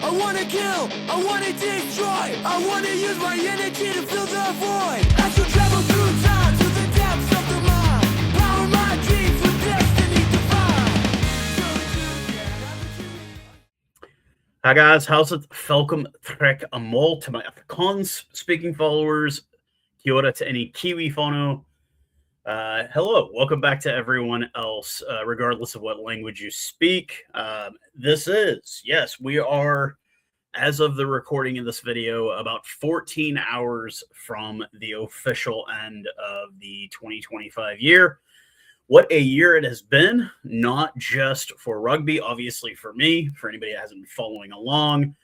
I wanna kill, I wanna destroy, I wanna use my energy to fill the void. I shall travel through time to the depths of the mind, power my dreams with destiny divine. Hi guys, Howzit? Welkom terug allemaal to my Afrikaans speaking followers. Kia ora to any Kiwi whānau. Hello, welcome back to everyone else, regardless of what language you speak. We are, as of the recording of this video, about 14 hours from the official end of the 2025 year. What a year it has been, not just for rugby, obviously for me, for anybody that hasn't been following along.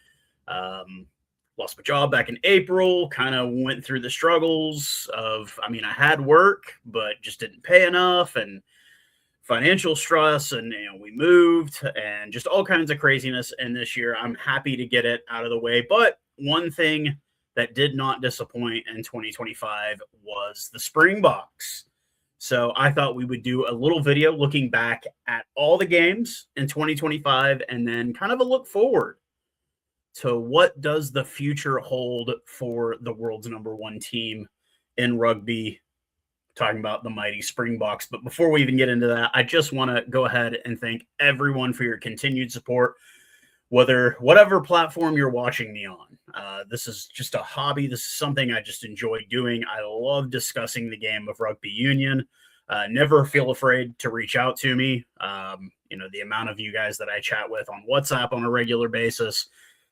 Lost my job back in April, kind of went through the struggles of, I had work, but just didn't pay enough, and financial stress, and we moved, and just all kinds of craziness. And this year, I'm happy to get it out of the way. But one thing that did not disappoint in 2025 was the Springboks. So I thought we would do a little video looking back at all the games in 2025 and then kind of a look forward to what does the future hold for the world's #1 team in rugby, talking about the mighty Springboks. But before we even get into that, I just want to go ahead and thank everyone for your continued support, whatever platform you're watching me on. This is just a hobby. This is something I just enjoy doing. I love discussing the game of rugby union. Never feel afraid to reach out to me. The amount of you guys that I chat with on WhatsApp on a regular basis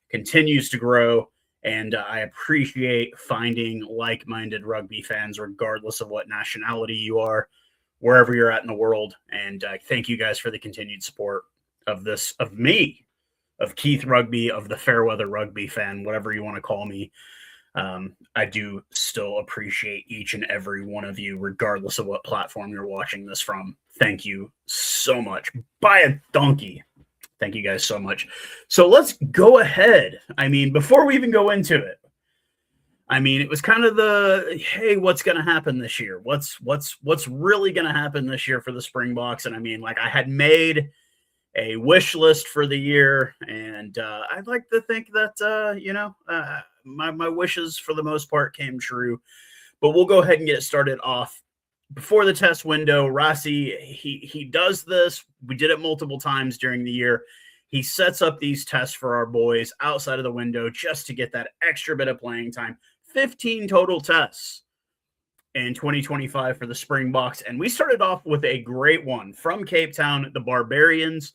continues to grow, and I appreciate finding like-minded rugby fans, regardless of what nationality you are, wherever you're at in the world. And thank you guys for the continued support of me, of Keith Rugby, of the Fairweather Rugby fan, whatever you want to call me. I do still appreciate each and every one of you, regardless of what platform you're watching this from. Thank you so much. Buy a donkey. Thank you guys so much. So let's go ahead. Before we even go into it, it was kind of hey, what's going to happen this year? What's really going to happen this year for the Springboks? And I had made a wish list for the year, and I'd like to think that, my wishes for the most part came true. But we'll go ahead and get it started off. Before the test window, Rossi, he does this. We did it multiple times during the year. He sets up these tests for our boys outside of the window just to get that extra bit of playing time. 15 total tests in 2025 for the Springboks. And we started off with a great one from Cape Town, the Barbarians.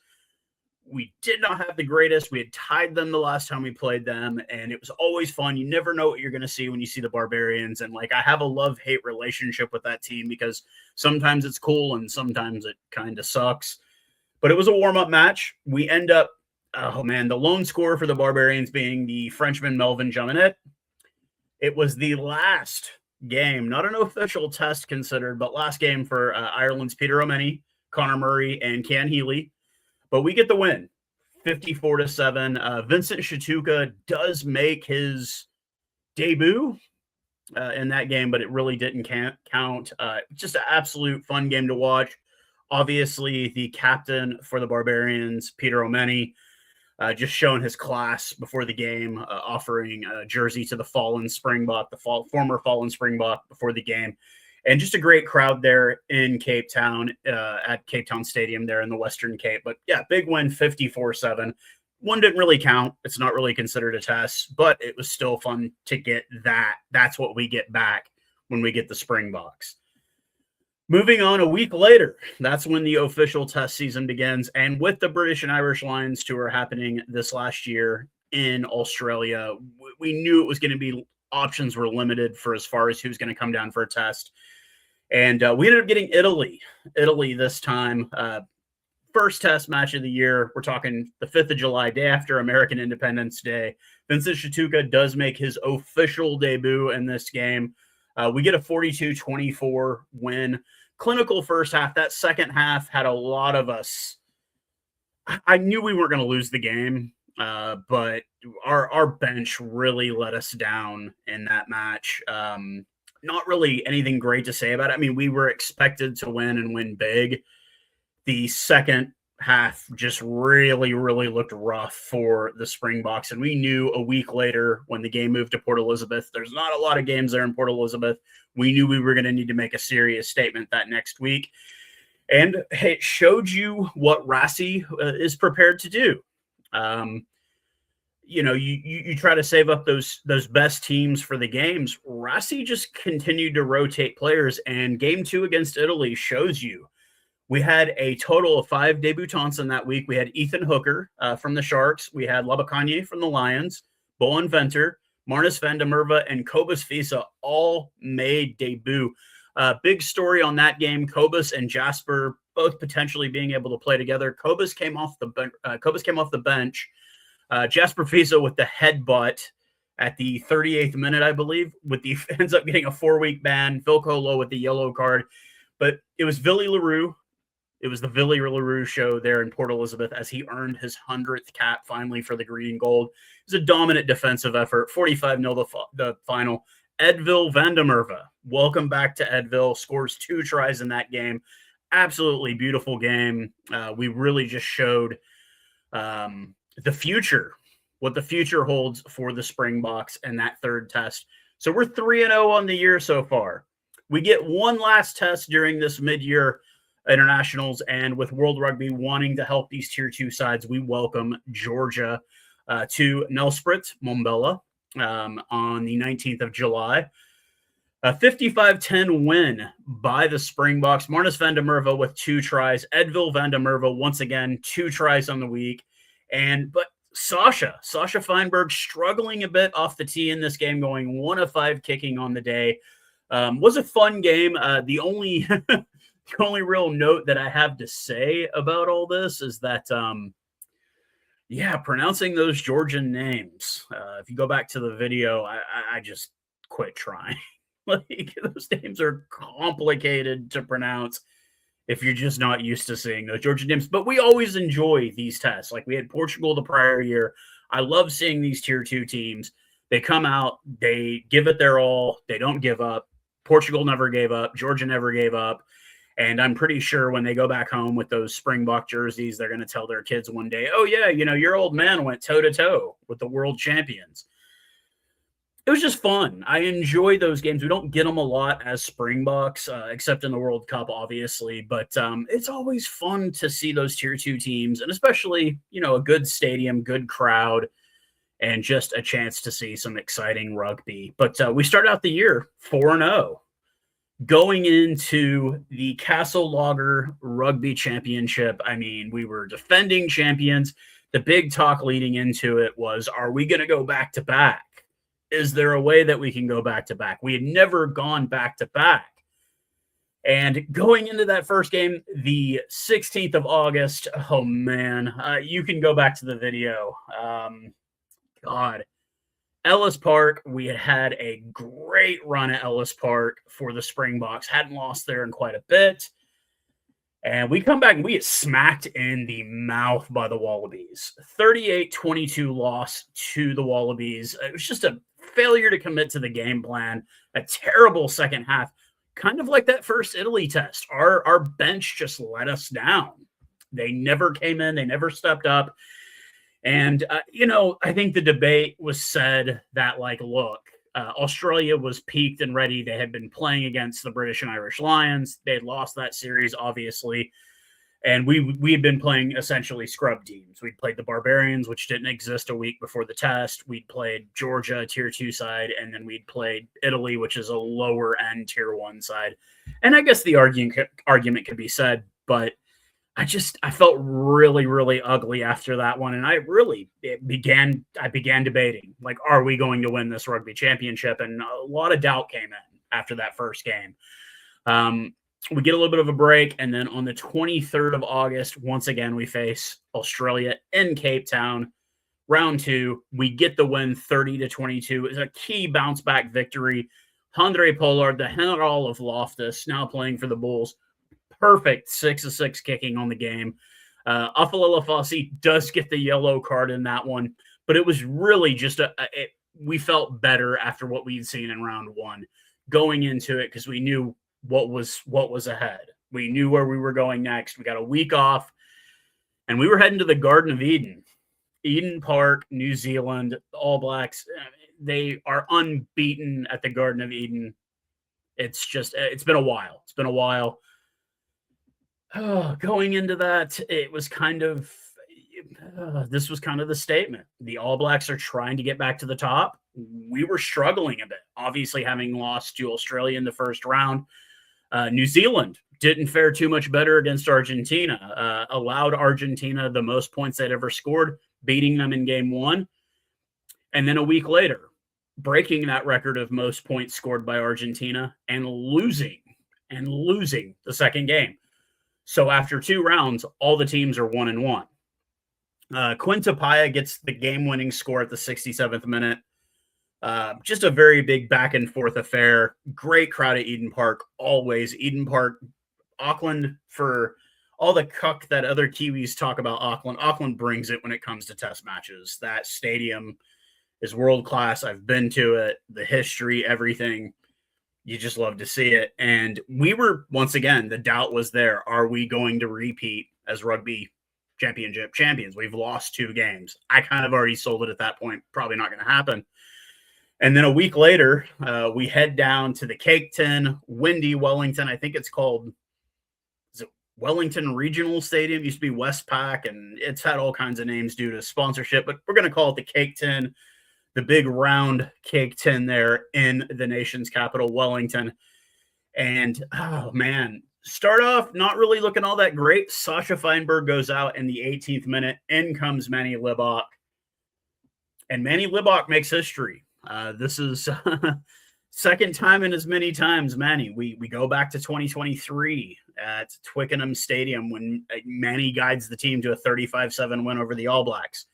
We did not have the greatest. We had tied them the last time we played them, and it was always fun. You never know what you're going to see when you see the Barbarians. And I have a love-hate relationship with that team because sometimes it's cool and sometimes it kind of sucks. But it was a warm-up match. We end up, the lone scorer for the Barbarians being the Frenchman Melvin Jaminet. It was the last game, not an official test considered, but last game for Ireland's Peter O'Mahony, Connor Murray, and Can Healy. But we get the win, 54-7. Vincent Shituka does make his debut in that game, but it really didn't count. Just an absolute fun game to watch. Obviously, the captain for the Barbarians, Peter O'Mahony, just showing his class before the game, offering a jersey to the fallen Springbok, former fallen Springbok before the game. And just a great crowd there in Cape Town, at Cape Town Stadium there in the Western Cape. But yeah, big win, 54-7. One didn't really count. It's not really considered a test, but it was still fun to get that. That's what we get back when we get the Springboks. Moving on, a week later, that's when the official test season begins. And with the British and Irish Lions tour happening this last year in Australia, we knew it was going to be, options were limited for as far as who's going to come down for a test. And we ended up getting Italy this time. First test match of the year. We're talking the 5th of July, day after American Independence Day. Vincent Shituka does make his official debut in this game. We get a 42-24 win. Clinical first half. That second half had a lot of us. I knew we weren't going to lose the game, but our bench really let us down in that match. Not really anything great to say about it. We were expected to win and win big. The second half just really, really looked rough for the Springboks. And we knew a week later when the game moved to Port Elizabeth, there's not a lot of games there in Port Elizabeth. We knew we were going to need to make a serious statement that next week. And it showed you what Rassi is prepared to do. You try to save up those best teams for the games. Rassi just continued to rotate players, and game 2 against Italy shows you. We had a total of 5 debutants in that week. We had Ethan Hooker from the Sharks. We had Labakanye from the Lions, Bowen Venter, Marnus van der Merwe, and Cobus Visa all made debut. Big story on that game, Cobus and Jasper both potentially being able to play together. Cobus came off the bench. Jasper Visa with the headbutt at the 38th minute, I believe, ends up getting a 4-week ban. Phil Colo with the yellow card. But it was Villy LaRue. It was the Villy LaRue show there in Port Elizabeth as he earned his 100th cap finally for the green and gold. It was a dominant defensive effort, 45-0 the final. Edville van der Merwe, welcome back to Edville, scores 2 tries in that game. Absolutely beautiful game. We really just showed the future, what the future holds for the Springboks and that third test. So we're 3-0 on the year so far. We get one last test during this mid-year internationals, and with World Rugby wanting to help these Tier 2 sides, we welcome Georgia to Nelspruit, Mombella, on the 19th of July. A 55-10 win by the Springboks. Marnus van der Merwe with 2 tries. Edville van der Merwe, once again, 2 tries on the week. But Sasha Feinberg struggling a bit off the tee in this game, going 1 of 5 kicking on the day. Was a fun game. The only the only real note that I have to say about all this is that, pronouncing those Georgian names. If you go back to the video, I just quit trying. Like, those names are complicated to pronounce if you're just not used to seeing those Georgian names. But we always enjoy these tests. Like, we had Portugal the prior year. I love seeing these Tier 2 teams. They come out, they give it their all. They don't give up. Portugal never gave up. Georgia never gave up. And I'm pretty sure when they go back home with those Springbok jerseys, they're going to tell their kids one day, oh, yeah, your old man went toe-to-toe with the world champions. It was just fun. I enjoy those games. We don't get them a lot as Springboks, except in the World Cup, obviously. But it's always fun to see those Tier 2 teams, and especially, a good stadium, good crowd, and just a chance to see some exciting rugby. But we start out the year 4-0. Going into the Castle Lager Rugby Championship, we were defending champions. The big talk leading into it was, are we going to go back-to-back? Is there a way that we can go back-to-back? We had never gone back-to-back. And going into that first game, the 16th of August, oh, man, you can go back to the video. Ellis Park, we had a great run at Ellis Park for the Springboks. Hadn't lost there in quite a bit. And we come back and we get smacked in the mouth by the Wallabies. 38-22 loss to the Wallabies. It was just a failure to commit to the game plan. A terrible second half. Kind of like that first Italy test. Our bench just let us down. They never came in. They never stepped up. And, I think the debate was said that, look, Australia was peaked and ready. They had been playing against the British and Irish Lions. They had lost that series, obviously. And we had been playing essentially scrub teams. We'd played the Barbarians, which didn't exist a week before the test. We'd played Georgia, Tier 2 side, and then we'd played Italy, which is a lower-end Tier 1 side. And I guess the argument could be said, but I felt really, really ugly after that one. And I began debating, are we going to win this rugby championship? And a lot of doubt came in after that first game. We get a little bit of a break. And then on the 23rd of August, once again, we face Australia in Cape Town. Round 2, we get the win 30-22. It's a key bounce back victory. Andre Pollard, the general of Loftus, now playing for the Bulls. Perfect 6 of 6 kicking on the game. Afalala Fassi does get the yellow card in that one, but it was really just we felt better after what we'd seen in round 1 going into it because we knew what was ahead. We knew where we were going next. We got a week off. And we were heading to the Garden of Eden Park, New Zealand, the All Blacks. They are unbeaten at the Garden of Eden. It's been a while. It's been a while. Going into that, it was kind of, this was kind of the statement. The All Blacks are trying to get back to the top. We were struggling a bit, obviously having lost to Australia in the first round. New Zealand didn't fare too much better against Argentina, allowed Argentina the most points they'd ever scored, beating them in game one. And then a week later, breaking that record of most points scored by Argentina and losing the second game. So after 2 rounds, all the teams are 1-1. Quintapaya gets the game-winning score at the 67th minute. Just a very big back-and-forth affair. Great crowd at Eden Park, always. Eden Park, Auckland, for all the cuck that other Kiwis talk about Auckland. Auckland brings it when it comes to test matches. That stadium is world-class. I've been to it. The history, everything. You just love to see it. And we were, once again, the doubt was there. Are we going to repeat as rugby championship champions? We've lost 2 games. I kind of already sold it at that point. Probably not going to happen. And then a week later, we head down to the Cake Tin, windy Wellington. I think it's called, is it Wellington Regional Stadium? It used to be Westpac, and it's had all kinds of names due to sponsorship, but we're going to call it the Cake Tin. The big round Cake Tin there in the nation's capital, Wellington. And, oh, man, start off not really looking all that great. Sasha Feinberg goes out in the 18th minute. In comes Manny Libok. And Manny Libok makes history. This is second time in as many times, Manny. We go back to 2023 at Twickenham Stadium when Manny guides the team to a 35-7 win over the All Blacks.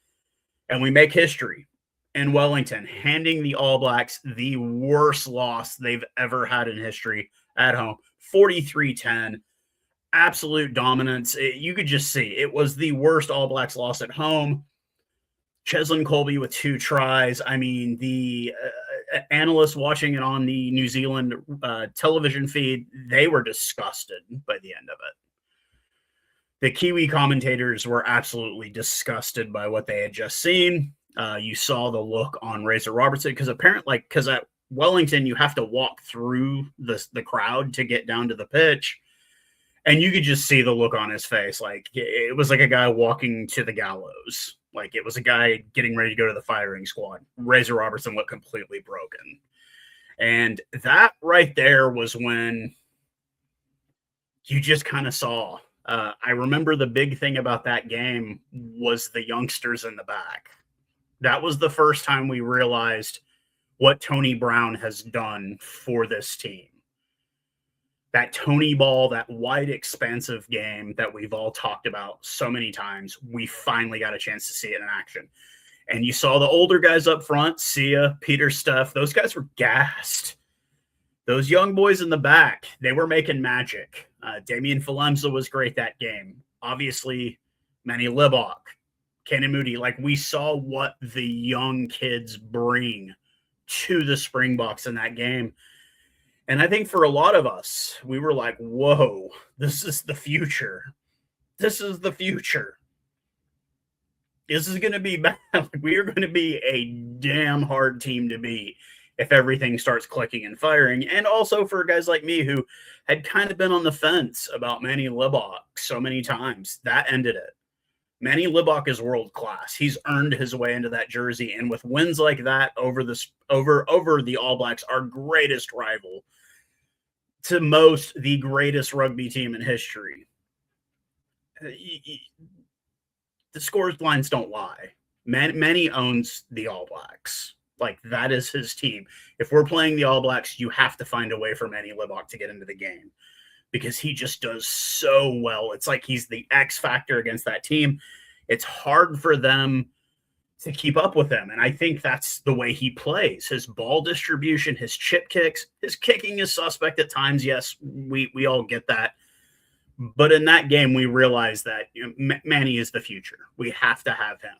And we make history in Wellington, handing the All Blacks the worst loss they've ever had in history at home. 43-10, absolute dominance. You could just see it was the worst All Blacks loss at home. Cheslin Colby with 2 tries. I mean, the analysts watching it on the New Zealand television feed, they were disgusted by the end of it. The Kiwi commentators were absolutely disgusted by what they had just seen. You saw the look on Razor Robertson because apparently, because at Wellington, you have to walk through the crowd to get down to the pitch. And you could just see the look on his face. Like, it was like a guy walking to the gallows. Like, it was a guy getting ready to go to the firing squad. Razor Robertson looked completely broken. And that right there was when you just kind of saw. I remember the big thing about that game was the youngsters in the back. That was the first time we realized what Tony Brown has done for this team. That Tony ball, that wide, expansive game that we've all talked about so many times, we finally got a chance to see it in action. And you saw the older guys up front, Sia, Peter Stuff, those guys were gassed. Those young boys in the back, they were making magic. Damien Falemza was great that game. Obviously, Manny Libok, Kenan Moody, like we saw what the young kids bring to the Springboks in that game. And I think for a lot of us, we were like, whoa, this is the future. This is the future. This is going to be bad. We are going to be a damn hard team to beat if everything starts clicking and firing. And also for guys like me who had kind of been on the fence about Manny Libok so many times, that ended it. Manny Libok is world class. He's earned his way into that jersey, and with wins like that over the All Blacks, our greatest rival, to most the greatest rugby team in history, the scores lines don't lie. Manny owns the All Blacks. Like, that is his team. If we're playing the All Blacks, you have to find a way for Manny Libok to get into the game because he just does so well. It's like he's the X factor against that team. It's hard for them to keep up with him. And I think that's the way he plays. His ball distribution, his chip kicks, his kicking is suspect at times. Yes, we all get that. But in that game, we realized that Manny is the future. We have to have him.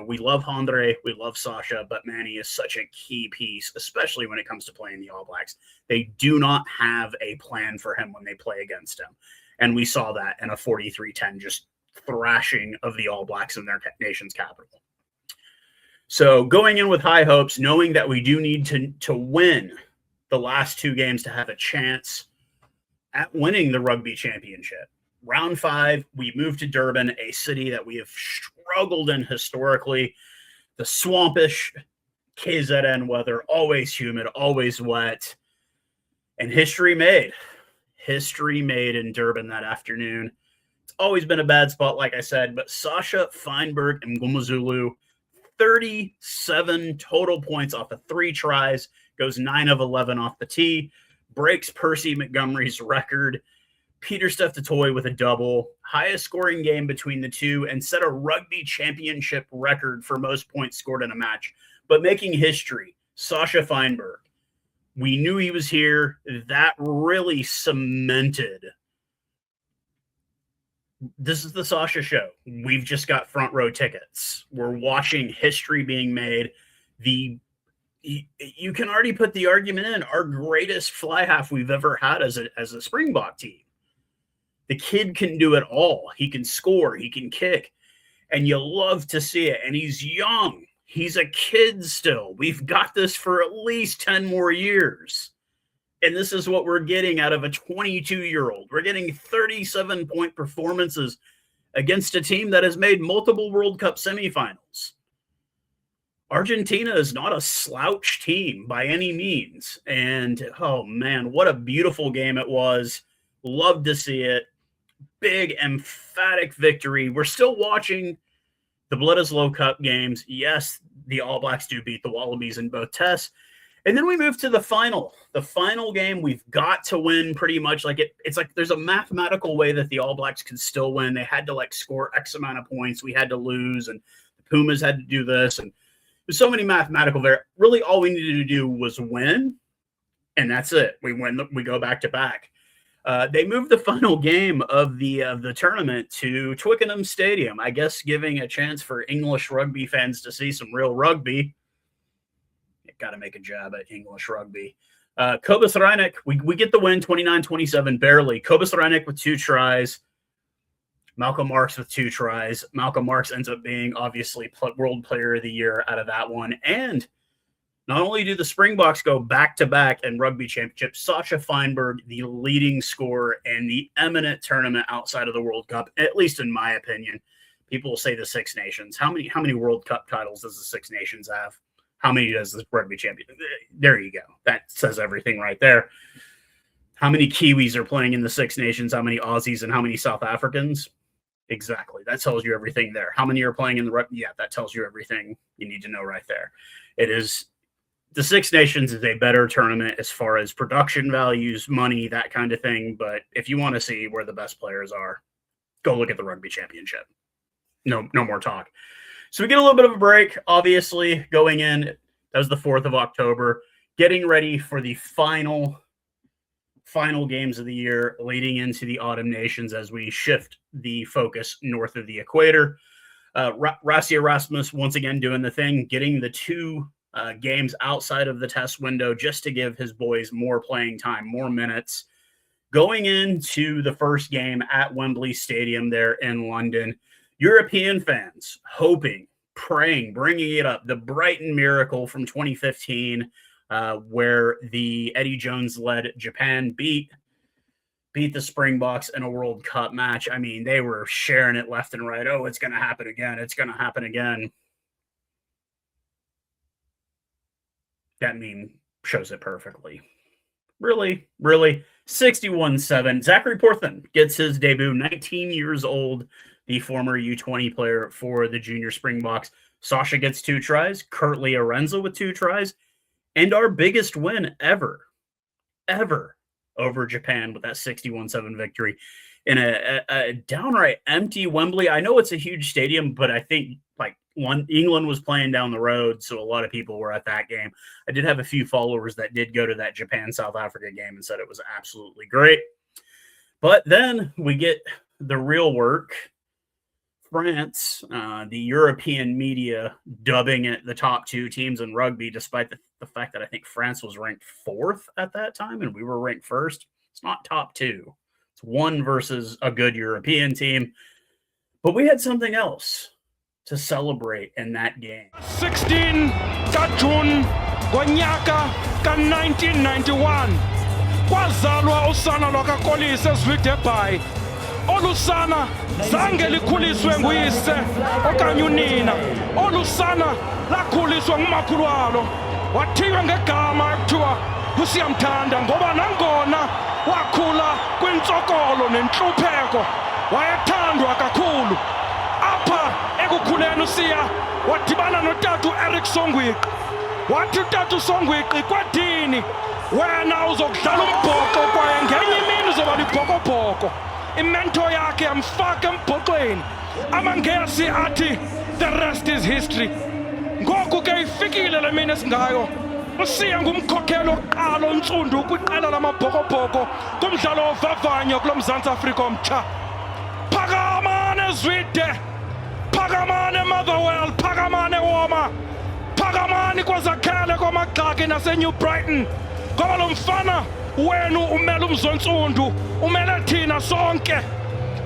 We love Andre, we love Sasha, but Manny is such a key piece, especially when it comes to playing the All Blacks. They do not have a plan for him when they play against him. And we saw that in a 43-10 just thrashing of the All Blacks in their nation's capital. So going in with high hopes, knowing that we do need to win the last 2 games to have a chance at winning the rugby championship. Round 5, we move to Durban, a city that we have struggled in historically. The swampish KZN weather, always humid, always wet. And history made in Durban that afternoon. It's always been a bad spot, like I said, but Sasha Feinberg and Ngumazulu, 37 total points off of 3 tries, goes 9 of 11 off the tee, breaks Percy Montgomery's record. Peter Steph-Toy with a double, highest scoring game between the two, and set a rugby championship record for most points scored in a match. But making history, Sasha Feinberg. We knew he was here. That really cemented. This is the Sasha show. We've just got front row tickets. We're watching history being made. You can already put the argument in, our greatest fly half we've ever had as a Springbok team. The kid can do it all. He can score. He can kick. And you love to see it. And he's young. He's a kid still. We've got this for at least 10 more years. And this is what we're getting out of a 22-year-old. We're getting 37-point performances against a team that has made multiple World Cup semifinals. Argentina is not a slouch team by any means. And, oh, man, what a beautiful game it was. Love to see it. Big, emphatic victory. We're still watching the Bledisloe Cup games. Yes, the All Blacks do beat the Wallabies in both tests. And then we move to the final. The final game we've got to win pretty much. It's like there's a mathematical way that the All Blacks can still win. They had to score X amount of points. We had to lose, and the Pumas had to do this. And there's so many mathematical really all we needed to do was win, and that's it. We win. We go back to back. They moved the final game of the tournament to Twickenham Stadium, I guess giving a chance for English rugby fans to see some real rugby. Got to make a jab at English rugby. Kobus Reinek, we get the win, 29-27, barely. Kobus Reinek with 2 tries. Malcolm Marx with 2 tries. Malcolm Marx ends up being, obviously, World Player of the Year out of that one. And not only do the Springboks go back-to-back in rugby championships, Sasha Feinberg, the leading scorer and the eminent tournament outside of the World Cup, at least in my opinion. People will say the Six Nations. How many World Cup titles does the Six Nations have? How many does this rugby champion? There you go. That says everything right there. How many Kiwis are playing in the Six Nations? How many Aussies and how many South Africans? Exactly. That tells you everything there. How many are playing in the rugby? Yeah, that tells you everything you need to know right there. It is the Six Nations is a better tournament as far as production values, money, that kind of thing. But if you want to see where the best players are, go look at the Rugby Championship. No more talk. So we get a little bit of a break, obviously, going in. That was the 4th of October. Getting ready for the final games of the year, leading into the Autumn Nations as we shift the focus north of the equator. Rassie Erasmus, once again, doing the thing, getting the 2 games outside of the test window just to give his boys more playing time, more minutes. Going into the first game at Wembley Stadium there in London, European fans hoping, praying, bringing it up. The Brighton miracle from 2015, where the Eddie Jones-led Japan beat the Springboks in a World Cup match. I mean, they were sharing it left and right. Oh, it's going to happen again. It's going to happen again. That meme shows it perfectly. Really, 61-7. Zachary Porthan gets his debut, 19 years old, the former U20 player for the junior Springboks. Sasha gets 2 tries, Kurtley Arenza with 2 tries, and our biggest win ever over Japan with that 61-7 victory in a downright empty Wembley. I know it's a huge stadium, but I think England was playing down the road, so a lot of people were at that game. I did have a few followers that did go to that Japan-South Africa game and said it was absolutely great. But then we get the real work. France, the European media dubbing it the top 2 teams in rugby, despite the fact that I think France was ranked 4th at that time and we were ranked 1st. It's not top 2. It's 1 versus a good European team. But we had something else to celebrate in that game. 16 kaJune ngonyaka ka1991 kwazalwa usana lwakaKolisi eZwide Bay. Olu sana zange likhuliswe nguyise okanye unina. Olu sana lakhuliswa ngumakhulu walo. Wathiywa ngegama ekuthiwa uSiyamthanda ngoba nangona wakhula kwintsokolo nentlupheko wayethandwa kakhulu. Apha ekukhuleni uSiya wadibana notata uEric Songwiqi. Wathi utata uSongwiqi kwathini wena uzokudlala umbhoxo kwaye ngenye imini uzoba libhokobhoko. Imento yakhe yamfaka embhoxweni. AmaNgesi athi the rest is history. Ngoku ke ifikile le mini esingayo. uSiya ngumkhokheli oqala ontsundu kwiqela lamabhokobhoko kumdlalo ovavanyo kulo Mzantsi Afrika omtsha. Phakamane Zwide, phakamane Motherwell, phakamane Woma, phakamane kwaZakhele kwaMagxaki naseNew Brighton. Ngoba lo mfana wenu umele umzontsundu, umele thina sonke.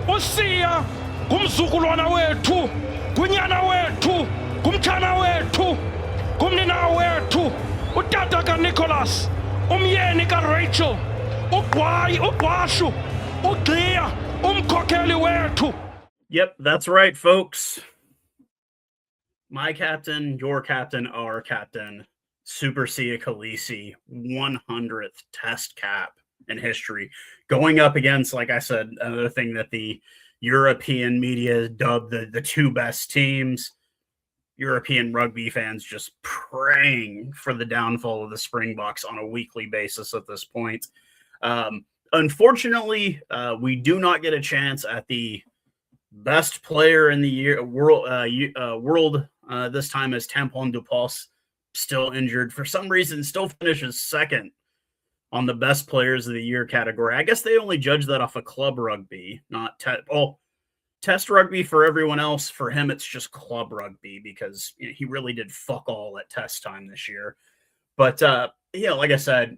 uSiya ngumzukulwana wethu, ngunyana wethu, ngumthana wethu, ngumnina wethu, utata kaNicholas, umyeni kaRachel, uGqwashu, uGqiya, umkhokheli wethu. Yep, that's right, folks. My captain, your captain, our captain, Super Siya Kolisi, 100th test cap in history. Going up against, like I said, another thing that the European media dubbed the two best teams. European rugby fans just praying for the downfall of the Springboks on a weekly basis at this point. Unfortunately, we do not get a chance at the best player in the year world this time as Tampon Dupos, still injured. For some reason, still finishes second on the best players of the year category. I guess they only judge that off of club rugby, not test rugby for everyone else. For him, it's just club rugby because he really did fuck all at test time this year. But like I said,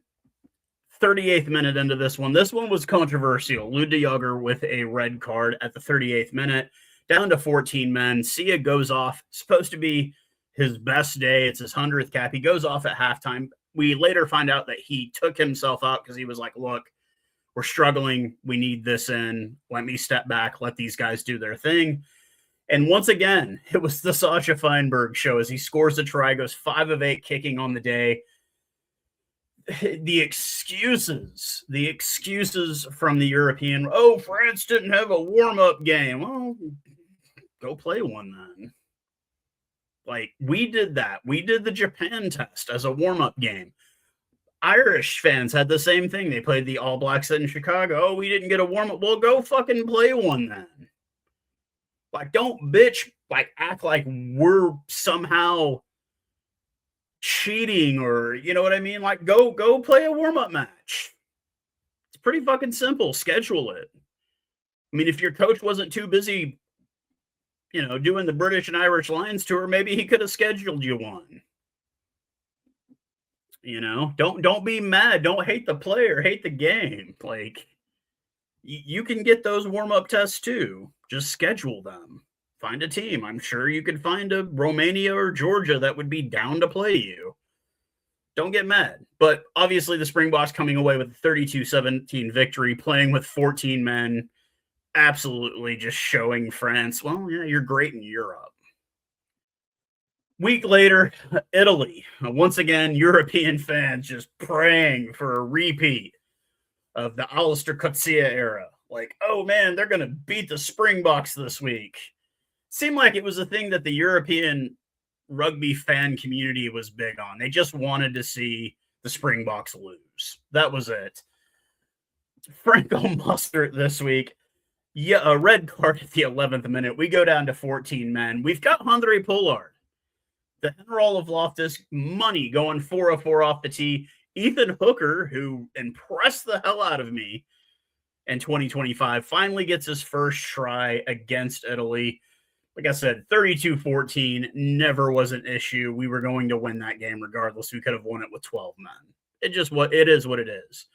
38th minute into this one was controversial. Lou de Jager with a red card at the 38th minute, down to 14 men. Siya goes off, supposed to be his best day. It's his 100th cap. He goes off at halftime. We later find out that he took himself out because he was like, look, we're struggling. We need this in. Let me step back. Let these guys do their thing. And once again, it was the Sasha Feinberg show as he scores a try, goes 5 of 8 kicking on the day. The excuses from the European, France didn't have a warm-up game. Well, go play one then. Like, we did that. We did the Japan test as a warm-up game. Irish fans had the same thing. They played the All Blacks in Chicago. Oh, we didn't get a warm-up. Well, go fucking play one then. Like, don't bitch, like, act like we're somehow cheating or, you know what I mean? Like, go play a warm-up match. It's pretty fucking simple. Schedule it. I mean, if your coach wasn't too busy, doing the British and Irish Lions tour, maybe he could have scheduled you one. Don't be mad. Don't hate the player. Hate the game. Like, you can get those warm-up tests too. Just schedule them. Find a team. I'm sure you could find a Romania or Georgia that would be down to play you. Don't get mad. But obviously the Springboks coming away with a 32-17 victory, playing with 14 men, absolutely just showing France, well, yeah, you're great in Europe. Week later, Italy. Once again, European fans just praying for a repeat of the Alistair Coetzee era. Like, oh man, they're going to beat the Springboks this week. Seemed like it was a thing that the European rugby fan community was big on. They just wanted to see the Springboks lose. That was it. Franco Mustard this week. Yeah, a red card at the 11th minute. We go down to 14 men. We've got Andre Pollard, the General of Loftus, money going 4-4 off the tee. Ethan Hooker, who impressed the hell out of me in 2025, finally gets his first try against Italy. Like I said, 32-14 never was an issue. We were going to win that game regardless. We could have won it with 12 men. It is what it is.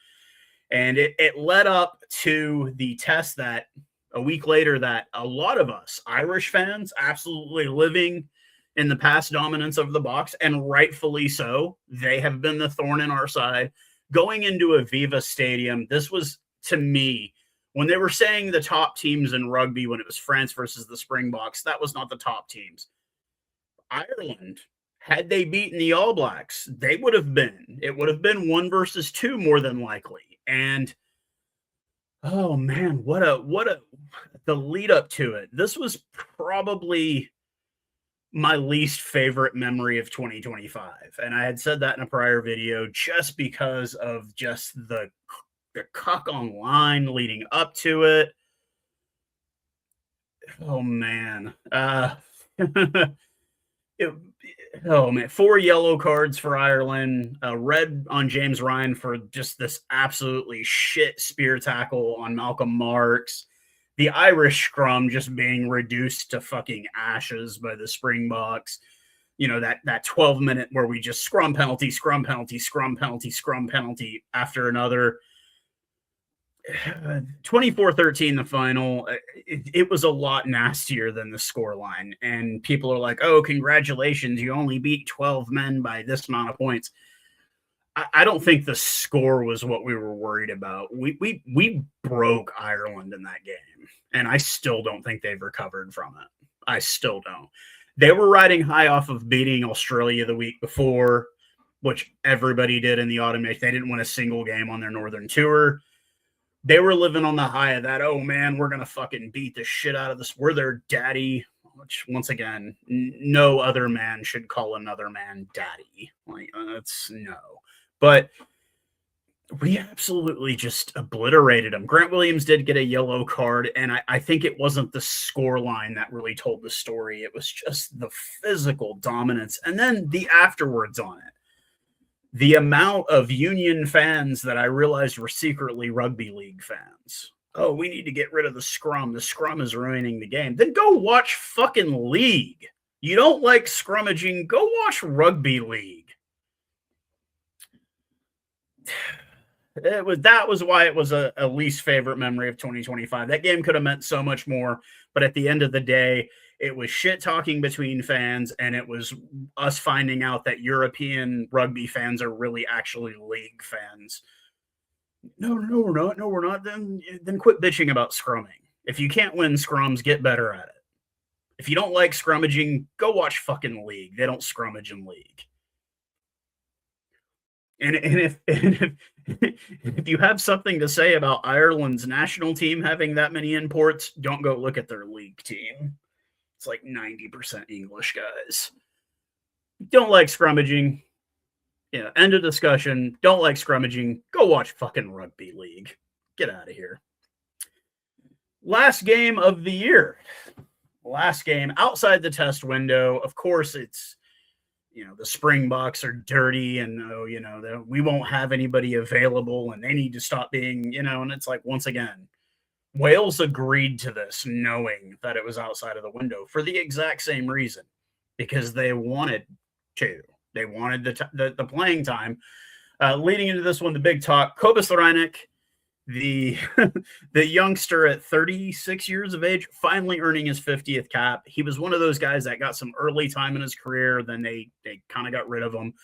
And it led up to the test that a week later, that a lot of us Irish fans absolutely living in the past dominance of the Boks, and rightfully so. They have been the thorn in our side. Going into Aviva Stadium, this was, to me, when they were saying the top teams in rugby, when it was France versus the Springboks, that was not the top teams. Ireland, had they beaten the All Blacks, it would have been 1 versus 2 more than likely. And oh man, the lead up to it. This was probably my least favorite memory of 2025. And I had said that in a prior video just because of just the cuck online leading up to it. Oh man. Oh man, 4 yellow cards for Ireland, red on James Ryan for just this absolutely shit spear tackle on Malcolm Marks. The Irish scrum just being reduced to fucking ashes by the Springboks. You know, that 12-minute where we just scrum penalty after another. 24-13 the final. It was a lot nastier than the scoreline, and people are like, oh, congratulations, you only beat 12 men by this amount of points. I don't think the score was what we were worried about. We broke Ireland in that game, and I still don't think they've recovered from it. I still don't. They were riding high off of beating Australia the week before, which everybody did in the autumn. They didn't win a single game on their Northern tour. They were living on the high of that, oh man, we're going to fucking beat the shit out of this. We're their daddy, which once again, no other man should call another man daddy. Like, that's no. But we absolutely just obliterated them. Grant Williams did get a yellow card, and I think it wasn't the score line that really told the story. It was just the physical dominance, and then the afterwards on it. The amount of Union fans that I realized were secretly rugby league fans. Oh, we need to get rid of the scrum. The scrum is ruining the game. Then go watch fucking league. You don't like scrummaging, go watch rugby league. That was why it was a least favorite memory of 2025. That game could have meant so much more, but at the end of the day, it was shit talking between fans, and it was us finding out that European rugby fans are really actually league fans. No, we're not. No, we're not. Then quit bitching about scrumming. If you can't win scrums, get better at it. If you don't like scrummaging, go watch fucking league. They don't scrummage in league. And if you have something to say about Ireland's national team having that many imports, don't go look at their league team. It's like 90% English guys. Don't like scrummaging. Yeah, end of discussion. Don't like scrummaging. Go watch fucking rugby league. Get out of here. Last game of the year. Last game outside the test window. Of course, it's, the Springboks are dirty, and we won't have anybody available, and they need to stop being, and it's like, once again, Wales agreed to this knowing that it was outside of the window for the exact same reason, because they wanted to. They wanted the playing time. Leading into this one, the big talk, Kobus Reinek, the youngster at 36 years of age, finally earning his 50th cap. He was one of those guys that got some early time in his career, then they kind of got rid of him.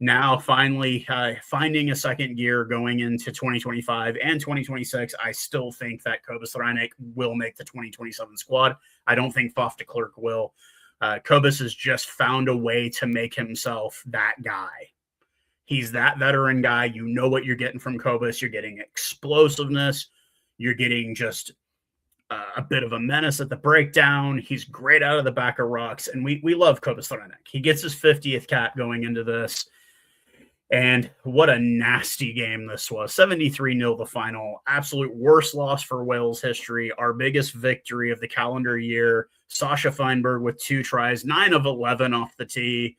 Now, finally, finding a second gear going into 2025 and 2026, I still think that Kobus Reinek will make the 2027 squad. I don't think Faf de Klerk will. Kobus has just found a way to make himself that guy. He's that veteran guy. You know what you're getting from Kobus. You're getting explosiveness. You're getting just a bit of a menace at the breakdown. He's great out of the back of rocks, and we love Kobus Reinek. He gets his 50th cap going into this. And what a nasty game this was. 73-0 the final. Absolute worst loss for Wales history. Our biggest victory of the calendar year. Sasha Feinberg with 2 tries, 9 of 11 off the tee.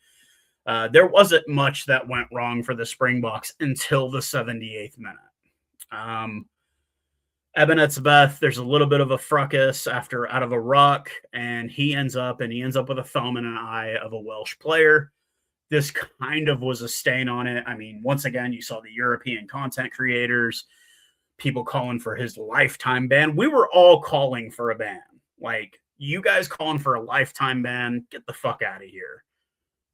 There wasn't much that went wrong for the Springboks until the 78th minute. Eben Etzebeth, there's a little bit of a fracas out of a ruck, and he ends up with a thumb and an eye of a Welsh player. This kind of was a stain on it. I mean, once again, you saw the European content creators people calling for his lifetime ban. We were all calling for a ban. Like, you guys calling for a lifetime ban, get the fuck out of here.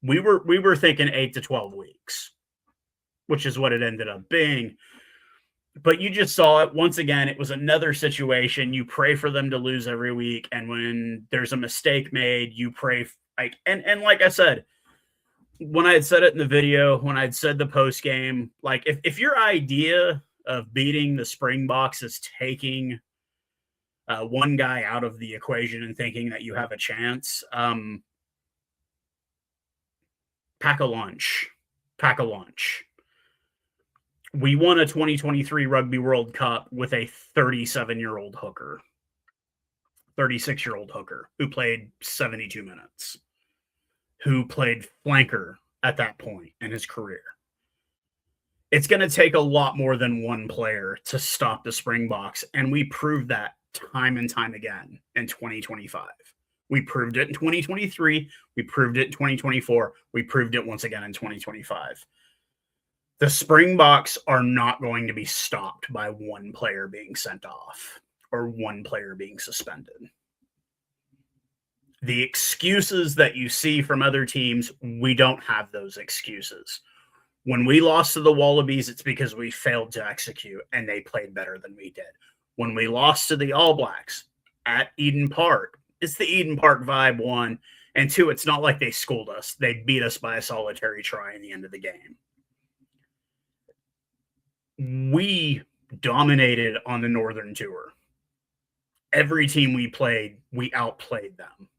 We were thinking 8 to 12 weeks, which is what it ended up being. But you just saw it once again. It was another situation. You pray for them to lose every week, and when there's a mistake made, you pray. Like, and like I said, when I had said it in the video, when I'd said the post game, like, if your idea of beating the Springboks is taking one guy out of the equation and thinking that you have a chance, pack a lunch. We won a 2023 Rugby World Cup with a 37-year-old hooker, 36-year-old hooker who played 72 minutes, who played flanker at that point in his career. It's going to take a lot more than one player to stop the Springboks, and we proved that time and time again in 2025. We proved it in 2023. We proved it in 2024. We proved it once again in 2025. The Springboks are not going to be stopped by one player being sent off or one player being suspended. The excuses that you see from other teams, we don't have those excuses. When we lost to the Wallabies, it's because we failed to execute and they played better than we did. When we lost to the All Blacks at Eden Park, it's the Eden Park vibe, one. And two, it's not like they schooled us. They beat us by a solitary try in the end of the game. We dominated on the Northern Tour. Every team we played, we outplayed them.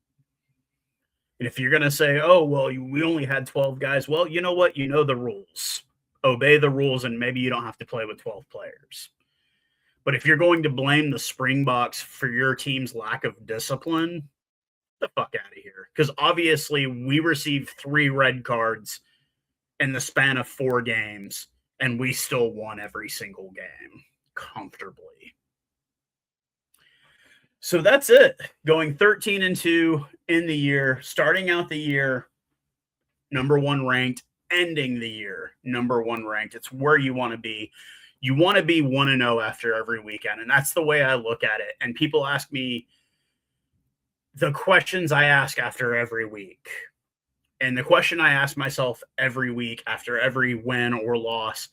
And if you're going to say, oh, well, we only had 12 guys, well, you know what? You know the rules. Obey the rules, and maybe you don't have to play with 12 players. But if you're going to blame the Springboks for your team's lack of discipline, get the fuck out of here. Because obviously we received 3 red cards in the span of 4 games, and we still won every single game comfortably. So that's it. Going 13-2 in the year, starting out the year number 1 ranked, ending the year number 1 ranked. It's where you want to be. You want to be 1-0 after every weekend, and that's the way I look at it. And people ask me the questions I ask after every week. And the question I ask myself every week after every win or loss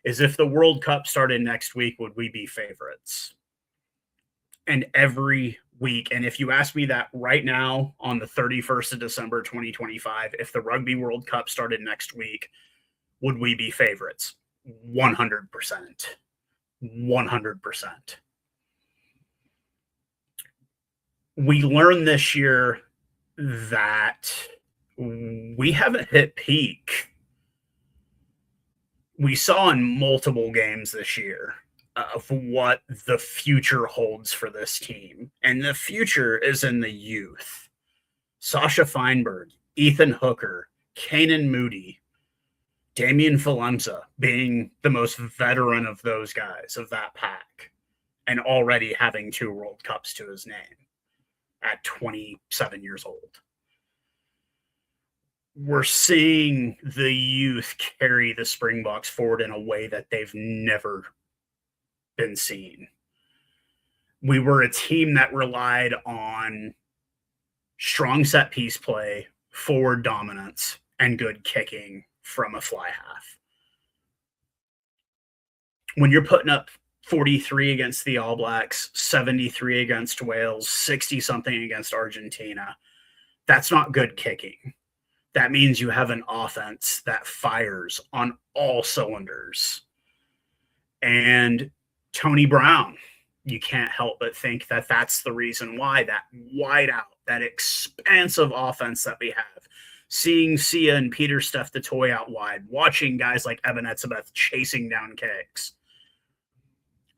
is, if the World Cup started next week, would we be favorites? And every week, and if you ask me that right now on the 31st of December, 2025, if the Rugby World Cup started next week, would we be favorites? 100%. 100%. We learned this year that we haven't hit peak. We saw in multiple games this year of what the future holds for this team. And the future is in the youth. Sasha Feinberg, Ethan Hooker, Kanan Moody, Damian Falemza being the most veteran of those guys, of that pack, and already having 2 World Cups to his name at 27 years old. We're seeing the youth carry the Springboks forward in a way that they've never been seen. We were a team that relied on strong set piece play, forward dominance, and good kicking from a fly half. When you're putting up 43 against the All Blacks, 73 against Wales, 60-something against Argentina, that's not good kicking. That means you have an offense that fires on all cylinders. And Tony Brown, you can't help but think that that's the reason why, that wide out, that expansive offense that we have. Seeing Sia and Peter stuff the toy out wide, watching guys like Eben Etzebeth chasing down kicks.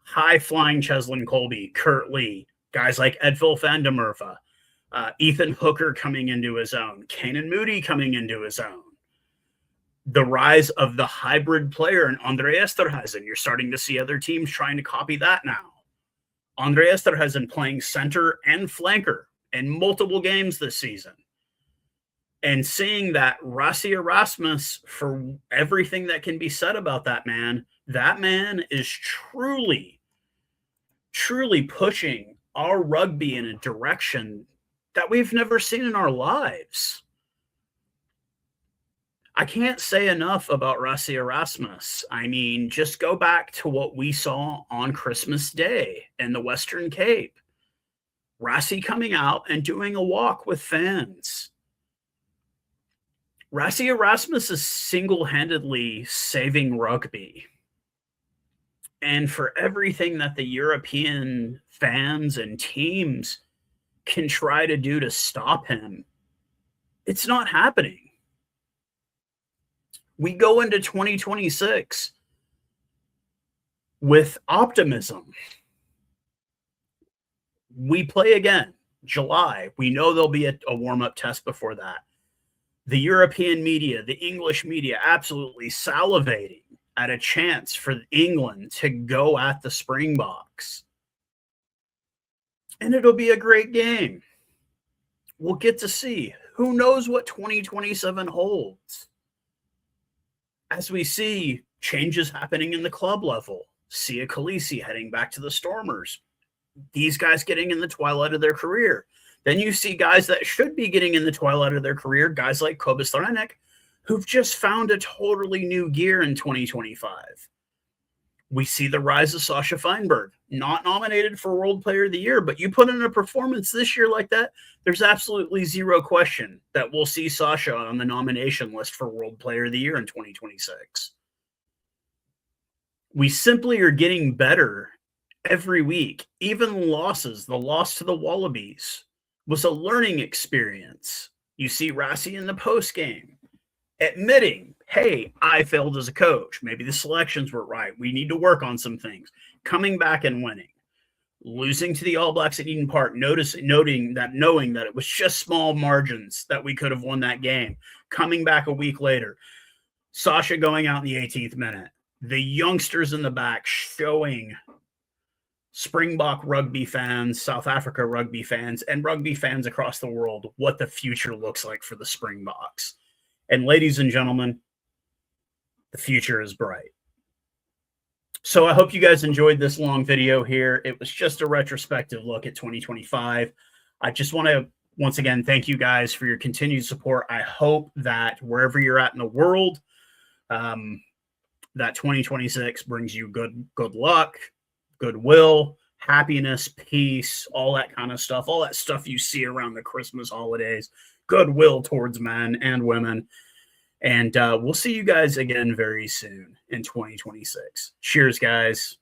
High-flying Cheslin Colby, Kurt Lee, guys like Edville van der Merwe, Ethan Hooker coming into his own, Kanan Moody coming into his own. The rise of the hybrid player and Andre Esterhuizen. You're starting to see other teams trying to copy that now. Andre Esterhuizen playing center and flanker in multiple games this season. And seeing that Rassie Erasmus, for everything that can be said about that man is truly truly pushing our rugby in a direction that we've never seen in our lives. I can't say enough about Rassie Erasmus. I mean, just go back to what we saw on Christmas Day in the Western Cape. Rassie coming out and doing a walk with fans. Rassie Erasmus is single-handedly saving rugby. And for everything that the European fans and teams can try to do to stop him, it's not happening. We go into 2026 with optimism. We play again, July. We know there'll be a warm-up test before that. The European media, the English media, absolutely salivating at a chance for England to go at the Springboks. And it'll be a great game. We'll get to see. Who knows what 2027 holds? As we see changes happening in the club level, Sia Khaleesi heading back to the Stormers, these guys getting in the twilight of their career. Then you see guys that should be getting in the twilight of their career, guys like Kobus Thranek, who've just found a totally new gear in 2025. We see the rise of Sasha Feinberg, not nominated for World Player of the Year, but you put in a performance this year like that, there's absolutely zero question that we'll see Sasha on the nomination list for World Player of the Year in 2026. We simply are getting better every week. Even losses, the loss to the Wallabies was a learning experience. You see Rassie in the post game admitting, hey, I failed as a coach. Maybe the selections were right. We need to work on some things. Coming back and winning. Losing to the All Blacks at Eden Park, knowing that it was just small margins that we could have won that game. Coming back a week later. Sasha going out in the 18th minute. The youngsters in the back showing Springbok rugby fans, South Africa rugby fans, and rugby fans across the world what the future looks like for the Springboks. And ladies and gentlemen, the future is bright. So I hope you guys enjoyed this long video here. It was just a retrospective look at 2025. I just want to, once again, thank you guys for your continued support. I hope that wherever you're at in the world, that 2026 brings you good luck, goodwill, happiness, peace, all that kind of stuff, all that stuff you see around the Christmas holidays, goodwill towards men and women. And we'll see you guys again very soon in 2026. Cheers, guys.